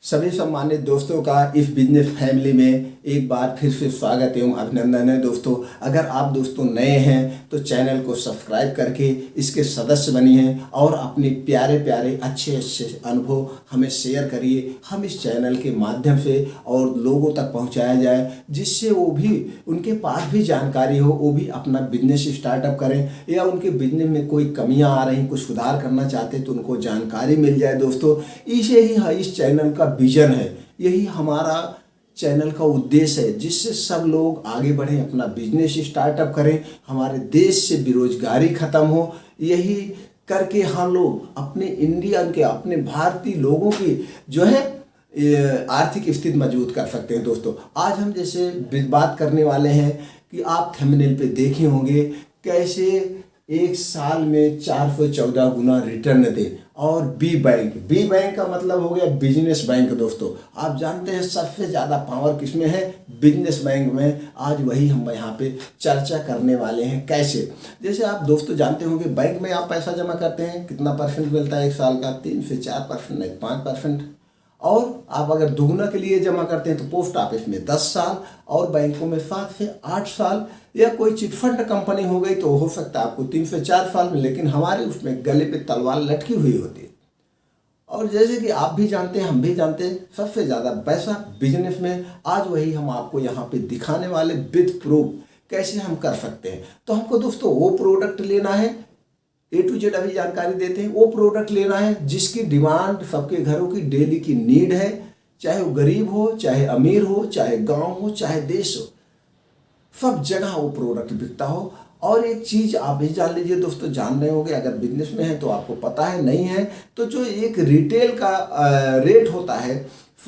सभी सम्मानित दोस्तों का इस बिजनेस फैमिली में एक बार फिर से स्वागत एवं अभिनंदन है। दोस्तों, अगर आप दोस्तों नए हैं तो चैनल को सब्सक्राइब करके इसके सदस्य बनिए और अपने प्यारे प्यारे अच्छे अनुभव हमें शेयर करिए। हम इस चैनल के माध्यम से और लोगों तक पहुंचाया जाए, जिससे वो भी उनके पास भी जानकारी हो, वो भी अपना बिजनेस स्टार्टअप करें या उनके बिजनेस में कोई कमियां आ रही, कुछ सुधार करना चाहते तो उनको जानकारी मिल जाए। दोस्तों, इसे ही इस चैनल का विजन है, यही हमारा चैनल का उद्देश्य है, जिससे सब लोग आगे बढ़ें, अपना बिजनेस स्टार्टअप करें, हमारे देश से बेरोजगारी खत्म हो। यही करके हम लोग अपने इंडिया के, अपने भारतीय लोगों की जो है आर्थिक स्थिति मजबूत कर सकते हैं। दोस्तों, आज हम जैसे बात करने वाले हैं कि आप थंबनेल पे देखे होंगे कैसे एक साल में 414 गुना रिटर्न दे। और बी बैंक का मतलब हो गया बिजनेस बैंक। दोस्तों, आप जानते हैं सबसे ज़्यादा पावर किसमें है? बिजनेस बैंक में। आज वही हम यहाँ पे चर्चा करने वाले हैं। कैसे? जैसे आप दोस्तों जानते होंगे, बैंक में आप पैसा जमा करते हैं, कितना परसेंट मिलता है एक साल का? 3 से 4%, नहीं 5%। और आप अगर दुगना के लिए जमा करते हैं तो पोस्ट ऑफिस में 10 साल और बैंकों में 7 से 8 साल, या कोई चिटफंड कंपनी हो गई तो हो सकता है आपको 3 से 4 साल में, लेकिन हमारे उसमें गले पे तलवार लटकी हुई होती है। और जैसे कि आप भी जानते हैं, हम भी जानते हैं, सबसे ज़्यादा पैसा बिजनेस में। आज वही हम आपको यहाँ पे दिखाने वाले विद प्रूफ कैसे हम कर सकते हैं। तो हमको दोस्तों वो प्रोडक्ट लेना है, A to Z अभी जानकारी देते हैं। वो प्रोडक्ट लेना है जिसकी डिमांड सबके घरों की डेली की नीड है, चाहे वो गरीब हो, चाहे अमीर हो, चाहे गांव हो, चाहे देश हो, सब जगह वो प्रोडक्ट बिकता हो। और एक चीज़ आप भी जान लीजिए दोस्तों, जान रहे होंगे, अगर बिजनेस में है तो आपको पता है, नहीं है तो जो एक रिटेल का रेट होता है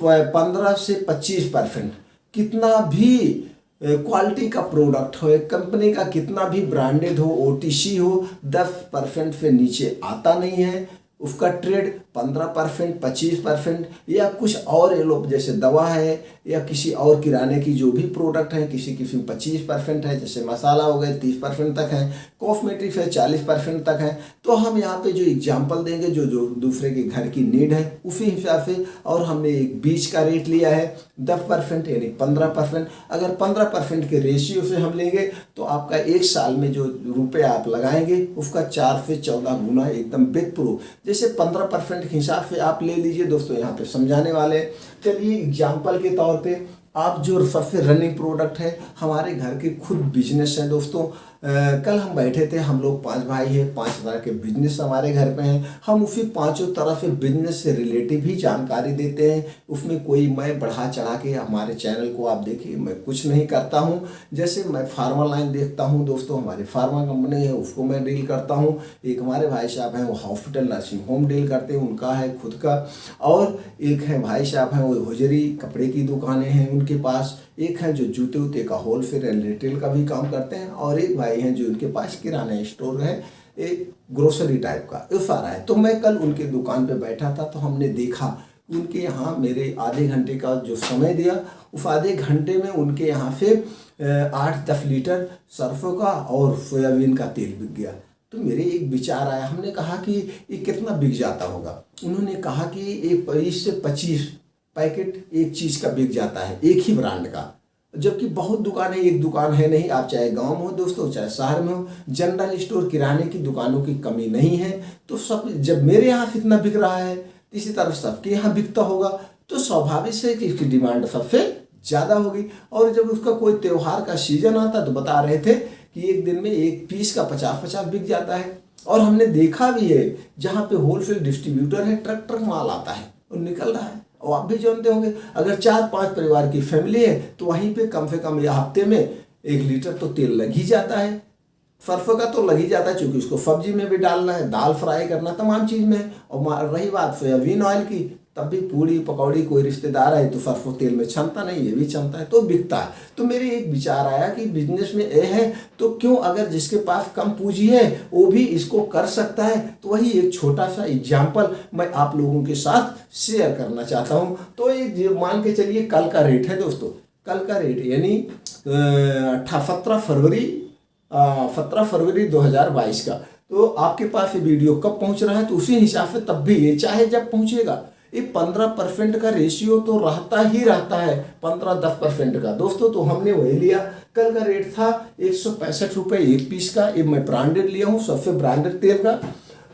15 से 25%, कितना भी क्वालिटी का प्रोडक्ट हो, एक कंपनी का कितना भी ब्रांडेड हो, OTC हो, 10% से नीचे आता नहीं है। उसका ट्रेड 15%, 25% या कुछ और ये लोग, जैसे दवा है या किसी और किराने की जो भी प्रोडक्ट है, किसी किसी में 25% है, जैसे मसाला हो गए 30% तक है, कॉस्मेटिक्स है 40% तक है। तो हम यहाँ पे जो एग्जांपल देंगे, जो जो दूसरे के घर की नीड है उसी हिसाब से। और हमने एक बीज का रेट लिया है 10% यानी 15%। अगर 15% के रेशियो से हम लेंगे तो आपका एक साल में जो रुपये आप लगाएंगे उसका 4 से 14 गुना एकदम विद प्रूफ। जैसे 15% के हिसाब से आप ले लीजिए दोस्तों, यहाँ पे समझाने वाले। चलिए एग्जाम्पल के तौर पे, आप जो सबसे रनिंग प्रोडक्ट है, हमारे घर के खुद बिजनेस है दोस्तों। कल हम बैठे थे, हम लोग 5 भाई हैं, 5 तरह के बिजनेस हमारे घर पे हैं। हम उसी 5 तरह से बिजनेस से रिलेटिव ही जानकारी देते हैं। उसमें कोई मैं बढ़ा चढ़ा के, हमारे चैनल को आप देखिए, मैं कुछ नहीं करता हूँ। जैसे मैं फार्मा लाइन देखता हूँ दोस्तों, हमारी फार्मा कंपनी है, उसको मैं डील करता हूँ। एक हमारे भाई साहब हैं, वो हॉस्पिटल नर्सिंग होम डील करते हैं, उनका है खुद का। और एक है भाई साहब हैं, वो होजरी कपड़े की दुकानें हैं उनके पास। एक है जो जूते उते का होलसेल एंड रिटेल का भी काम करते हैं। और एक भाई हैं जो उनके पास किराना स्टोर है, एक ग्रोसरी टाइप का, ये सारा है। तो मैं कल उनके दुकान पे बैठा था, तो हमने देखा उनके यहाँ मेरे आधे घंटे का जो समय दिया, उस आधे घंटे में उनके यहाँ से 8-10 लीटर सरसों का और सोयाबीन का तेल बिक गया। तो मेरे एक विचार आया, हमने कहा कि ये कितना बिक जाता होगा। उन्होंने कहा कि एक 20 से 25 पैकेट एक चीज़ का बिक जाता है, एक ही ब्रांड का। जबकि बहुत दुकानें, एक दुकान है नहीं। आप चाहे गांव में हो दोस्तों, चाहे शहर में हो, जनरल स्टोर किराने की दुकानों की कमी नहीं है। तो सब, जब मेरे यहाँ से इतना बिक रहा है, इसी तरह सबके यहाँ बिकता होगा, तो स्वाभाविक से कि इसकी डिमांड सबसे ज़्यादा होगी। और जब उसका कोई त्यौहार का सीजन आता तो बता रहे थे कि एक दिन में एक पीस का 50-50 बिक जाता है। और हमने देखा भी है, जहाँ पे होलसेल डिस्ट्रीब्यूटर है, ट्रक ट्रक माल आता है और निकल रहा है। और आप भी जानते होंगे, अगर 4-5 परिवार की फैमिली है तो वहीं पे कम से कम या हफ्ते में 1 लीटर तो तेल लग ही जाता है। सरसों का तो लग ही जाता है, क्योंकि उसको सब्जी में भी डालना है, दाल फ्राई करना, तमाम चीज़ में। और रही बात सोयाबीन ऑयल की, तब भी पूड़ी पकौड़ी कोई रिश्तेदार है तो सरसों तेल में छनता नहीं, ये भी छनता है, तो बिकता है। तो मेरे एक विचार आया कि बिजनेस में ये है तो क्यों, अगर जिसके पास कम पूंजी है वो भी इसको कर सकता है। तो वही एक छोटा सा एग्जाम्पल मैं आप लोगों के साथ शेयर करना चाहता हूँ। तो ये मान के चलिए कल का रेट है दोस्तों, कल का रेट यानी 17 फरवरी 2022 का। तो आपके पास ये वीडियो कब पहुँच रहा है तो उसी हिसाब से तब भी ये चाहे जब पहुँचेगा, ये 15% का रेशियो तो रहता ही रहता है, 15-10% का दोस्तों। तो हमने वही लिया। कल का रेट था 165 रुपये एक पीस का। ये मैं ब्रांडेड लिया हूँ, सबसे ब्रांडेड तेल का।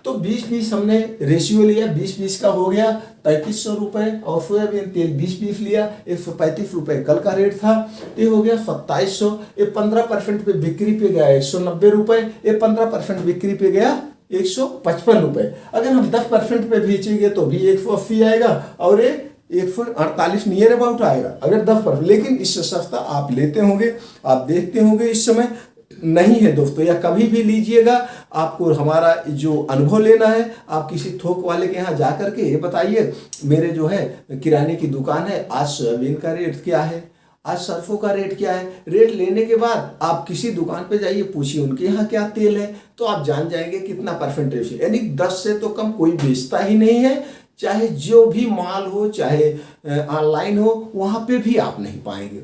तो 20 पीस हमने रेशियो लिया, 20 पीस का हो गया 3300 रुपये। और सोयाबीन तेल 20 पीस लिया, 135 रुपये कल का रेट था, ये हो गया 2700। ये 15% पे बिक्री पे गया 190 रुपये। ये 15% बिक्री पे गया 155 रुपये। अगर हम 10% पे बेचेंगे तो भी 180 आएगा, और ये 148 नियर अबाउट आएगा अगर 10%। लेकिन इससे सस्ता आप लेते होंगे, आप देखते होंगे इस समय नहीं है दोस्तों, या कभी भी लीजिएगा। आपको हमारा जो अनुभव लेना है, आप किसी थोक वाले के यहाँ जा करके ये बताइए, मेरे जो है किराने की दुकान है, आज सोयाबीन का रेट क्या है, आज सरसों का रेट क्या है। रेट लेने के बाद आप किसी दुकान पे जाइए, पूछिए उनके यहाँ क्या तेल है, तो आप जान जाएंगे कितना परसेंट रेशियो। यानी 10 से तो कम कोई बेचता ही नहीं है, चाहे जो भी माल हो, चाहे ऑनलाइन हो, वहाँ पे भी आप नहीं पाएंगे।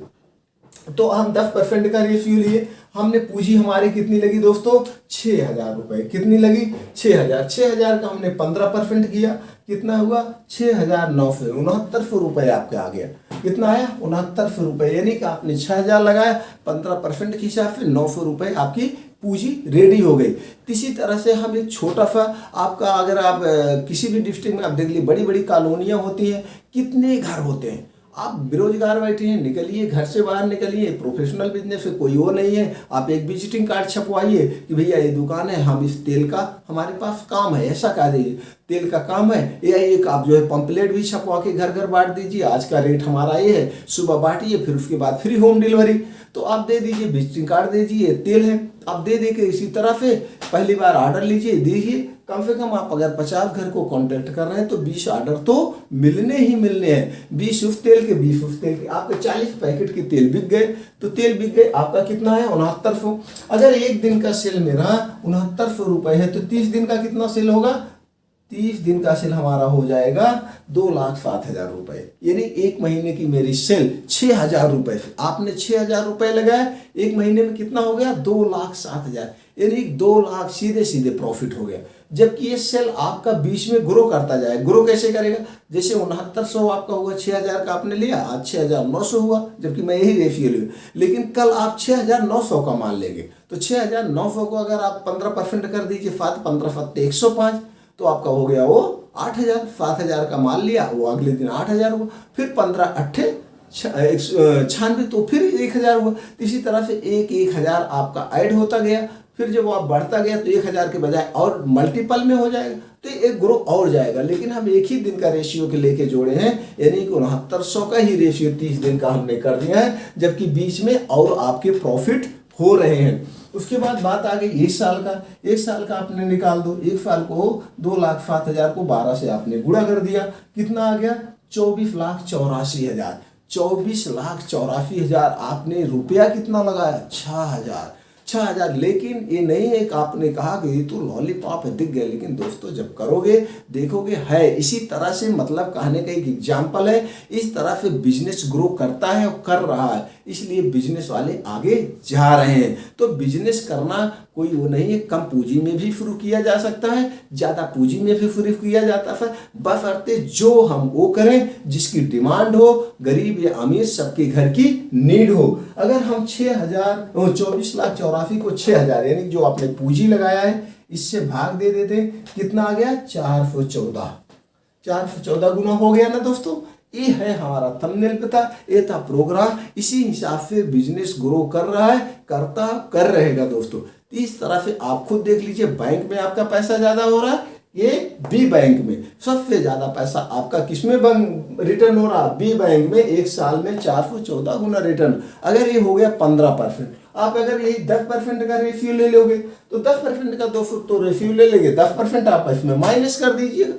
तो हम 10% का रेशियो लिए। हमने पूंजी हमारी कितनी लगी दोस्तों, 6000 रुपये। कितनी लगी, 6000। 6000 का हमने 15% किया, कितना हुआ 6969 रुपये आपके आ गया। कितना आया 69 रुपये। यानी कि आपने 6000 लगाया, 15% के हिसाब से 900 रुपये आपकी पूंजी रेडी हो गई। इसी तरह से हम एक छोटा सा आपका, अगर आप किसी भी डिस्ट्रिक्ट में आप देख लीजिए, बड़ी बड़ी कॉलोनियाँ होती हैं, कितने घर होते हैं। आप बेरोजगार बैठे हैं, निकलिए घर से बाहर निकलिए, प्रोफेशनल बिजनेस है, कोई वो नहीं है, आप एक विजिटिंग कार्ड छपवाइए कि भैया ये दुकान है, हम इस तेल का हमारे पास काम है, ऐसा कह दीजिए तेल का काम है। या एक आप जो है पंपलेट भी छपवा के घर घर बांट दीजिए, आज का रेट हमारा ये है, सुबह बांटिए, फिर उसके बाद फ्री होम डिलीवरी। तो आप दे दीजिए, विजिटिंग कार्ड दे दीजिए, तेल है आप दे के इसी तरह से पहली बार ऑर्डर लीजिए, दीजिए। कम से कम आप अगर 50 घर को कांटेक्ट कर रहे हैं तो 20 ऑर्डर तो मिलने ही मिलने हैं। 20 उस तेल के, 20 उस तेल के, आपके 40 पैकेट के तेल बिक गए। तो तेल बिक गए, आपका कितना है 6900। अगर एक दिन का सेल मेरा 6900 रुपये है, तो 30 दिन का कितना सेल होगा, 30 दिन का सेल हमारा हो जाएगा 2,07,000 रुपये। यानी एक महीने की मेरी सेल 6,000 रुपये से, आपने 6,000 रुपये लगाया, एक महीने में कितना हो गया 2,07,000। यानी 2 लाख सीधे सीधे प्रॉफिट हो गया। जबकि ये सेल आपका बीच में ग्रो करता जाए। ग्रो कैसे करेगा, जैसे 6900 आपका हुआ, 6000 का आपने लिया, आज 6900 हुआ, जबकि मैं यही रेशियो लिया। लेकिन कल आप 6900 का मान लेंगे, तो 6900 को अगर आप 15% कर दीजिए, 15 105, तो आपका हो गया वो 8000। 7000 का माल लिया, वो अगले दिन 8000 हुआ, फिर 15 8 96, तो फिर 1000 हुआ। इसी तरह से 1000 आपका ऐड होता गया। फिर जब आप बढ़ता गया तो 1000 के बजाय और मल्टीपल में हो जाएगा, तो एक ग्रो और जाएगा। लेकिन हम एक ही दिन का रेशियो के लेके जोड़े हैं, यानी कि 6900 का ही रेशियो 30 दिन का हमने कर दिया है, जबकि बीच में और आपके प्रॉफिट हो रहे हैं। उसके बाद बात आ गई 1 साल का। 1 साल का आपने निकाल दो, 1 साल को 2,07,000 को 12 से आपने गुणा कर दिया, कितना आ गया 24,84,000। 24,84,000 आपने रुपया कितना लगाया 6,000। लेकिन ये नहीं है कि आपने कहा कि ये तो लॉलीपॉप है, दिख गया। लेकिन दोस्तों जब करोगे देखोगे है इसी तरह से, मतलब कहने का एक एग्जाम्पल है, इस तरह से बिजनेस ग्रो करता है और कर रहा है, इसलिए बिजनेस वाले आगे जा रहे हैं। तो बिजनेस करना कोई वो नहीं है, कम पूंजी में भी शुरू किया जा सकता है, ज़्यादा पूंजी में भी शुरू किया जाता है, बशर्ते जो हम वो करें जिसकी डिमांड हो, गरीब या अमीर सबके घर की नीड हो। अगर हम 24,84,000 को 6,000 यानी जो आपने पूंजी लगाया है इससे भाग दे देते, कितना आ गया 414। 414 गुना हो गया ना दोस्तों। ये है हमारा थंबनेल पे था, ये था प्रोग्राम। इसी हिसाब से बिजनेस ग्रो कर रहा है, करता कर रहेगा दोस्तों। इस तरह से आप खुद देख लीजिए, बैंक में आपका पैसा ज्यादा हो रहा है, ये बी बैंक में सबसे ज्यादा पैसा आपका किसमें रिटर्न हो रहा है, बी बैंक में। एक साल में 414 गुना रिटर्न। अगर ये हो गया 15%, आप अगर यही 10% का रेशियो ले लोगे तो 10% का 200 तो रेशियो ले लेंगे, 10% आप इसमें माइनस कर दीजिएगा।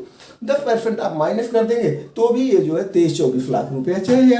10% आप माइनस कर देंगे तो भी ये जो है 23-24 लाख रुपया चाहिए।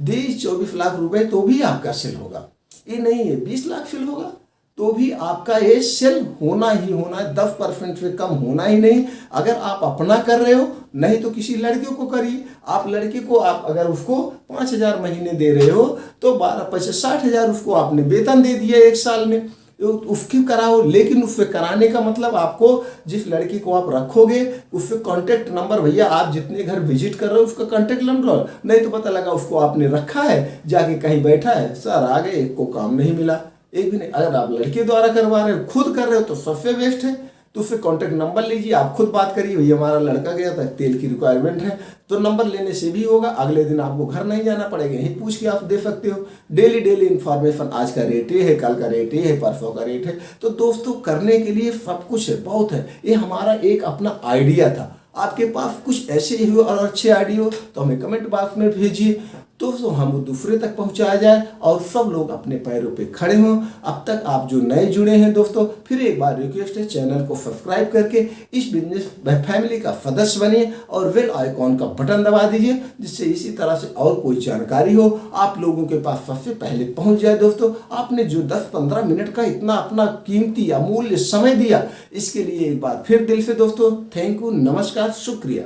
23-24 लाख रुपए तो भी आपका सेल होगा। ये नहीं है 20 लाख सेल होगा तो भी आपका ये सेल होना ही होना है, 10% से कम होना ही नहीं। अगर आप अपना कर रहे हो, नहीं तो किसी लड़के को करिए। आप लड़के को आप अगर उसको 5,000 महीने दे रहे हो तो 12 पैसे 60,000 उसको आपने वेतन दे दिया एक साल में। उसकी कराओ, लेकिन उससे कराने का मतलब आपको जिस लड़की को आप रखोगे उससे कांटेक्ट नंबर, भैया आप जितने घर विजिट कर रहे हो उसका कांटेक्ट नंबर, नहीं तो पता लगा उसको आपने रखा है जाके कहीं बैठा है, सर आ गए को काम नहीं मिला एक भी नहीं। अगर आप लड़के द्वारा करवा रहे हो, खुद कर रहे हो तो सबसे बेस्ट है, तो उससे कांटेक्ट नंबर लीजिए, आप खुद बात करिए, भैया हमारा लड़का गया था, तेल की रिक्वायरमेंट है, तो नंबर लेने से भी होगा, अगले दिन आपको घर नहीं जाना पड़ेगा, यहीं पूछ के आप दे सकते हो। डेली डेली इन्फॉर्मेशन, आज का रेट ये है, कल का रेट ये है, परसों का रेट है। तो दोस्तों करने के लिए सब कुछ है, बहुत है। ये हमारा एक अपना आइडिया था, आपके पास कुछ ऐसे ही हो और अच्छे आइडिया हो तो हमें कमेंट बॉक्स में भेजिए, दोस्तों हम वो दूसरे तक पहुंचाया जाए और सब लोग अपने पैरों पे खड़े हों। अब तक आप जो नए जुड़े हैं दोस्तों, फिर एक बार रिक्वेस्ट है, चैनल को सब्सक्राइब करके इस बिजनेस फैमिली का सदस्य बनिए और बेल आइकॉन का बटन दबा दीजिए, जिससे इसी तरह से और कोई जानकारी हो आप लोगों के पास सबसे पहले पहुंच जाए। दोस्तों आपने जो 10-15 मिनट का इतना अपना कीमती अमूल्य समय दिया, इसके लिए एक बार फिर दिल से दोस्तों थैंक यू, नमस्कार, शुक्रिया।